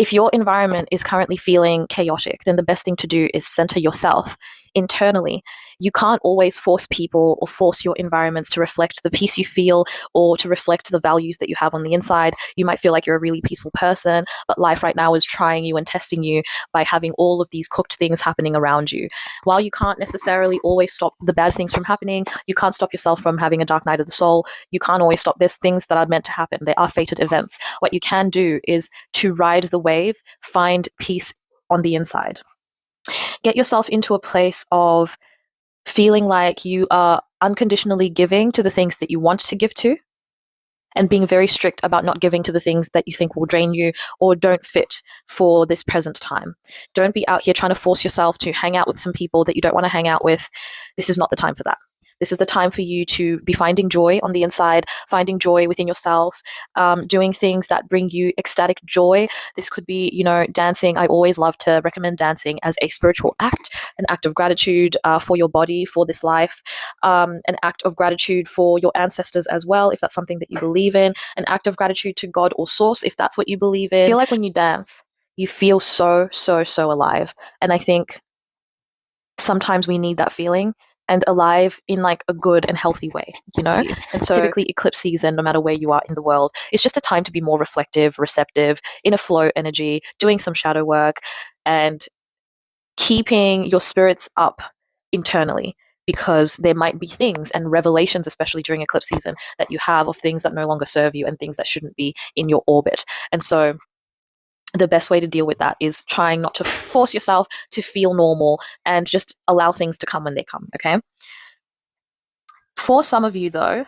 If your environment is currently feeling chaotic, then the best thing to do is center yourself internally. You can't always force people or force your environments to reflect the peace you feel or to reflect the values that you have on the inside. You might feel like you're a really peaceful person, but life right now is trying you and testing you by having all of these cooked things happening around you. While you can't necessarily always stop the bad things from happening, you can't stop yourself from having a dark night of the soul. You can't always stop. There's things that are meant to happen. They are fated events. What you can do is to ride the wave, find peace on the inside. Get yourself into a place of feeling like you are unconditionally giving to the things that you want to give to, and being very strict about not giving to the things that you think will drain you or don't fit for this present time. Don't be out here trying to force yourself to hang out with some people that you don't want to hang out with. This is not the time for that. This is the time for you to be finding joy on the inside, finding joy within yourself, doing things that bring you ecstatic joy. This could be, dancing. I always love to recommend dancing as a spiritual act, an act of gratitude for your body, for this life, an act of gratitude for your ancestors as well, if that's something that you believe in, an act of gratitude to God or source, if that's what you believe in. I feel like when you dance, you feel so, so, so alive. And I think sometimes we need that feeling, and alive in like a good and healthy way, And so typically eclipse season, no matter where you are in the world, it's just a time to be more reflective, receptive, in a flow energy, doing some shadow work and keeping your spirits up internally, because there might be things and revelations, especially during eclipse season, that you have of things that no longer serve you and things that shouldn't be in your orbit. And so the best way to deal with that is trying not to force yourself to feel normal and just allow things to come when they come, okay? For some of you, though,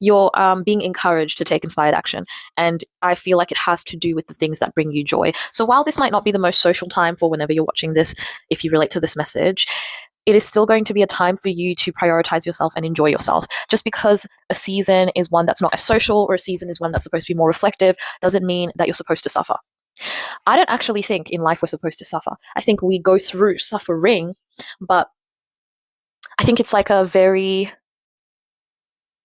you're being encouraged to take inspired action, and I feel like it has to do with the things that bring you joy. So while this might not be the most social time for whenever you're watching this, if you relate to this message, it is still going to be a time for you to prioritize yourself and enjoy yourself. Just because a season is one that's not as social, or a season is one that's supposed to be more reflective, doesn't mean that you're supposed to suffer. I don't actually think in life we're supposed to suffer. I think we go through suffering, but I think it's like a very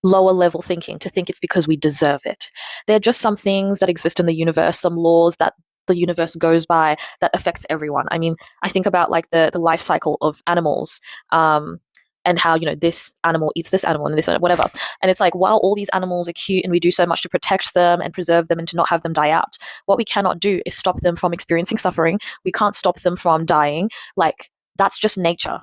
lower level thinking to think it's because we deserve it. There are just some things that exist in the universe, some laws that the universe goes by that affects everyone. I mean, I think about like the life cycle of animals, and how, this animal eats this animal and this, whatever. And it's like, while all these animals are cute and we do so much to protect them and preserve them and to not have them die out, what we cannot do is stop them from experiencing suffering. We can't stop them from dying. Like, that's just nature.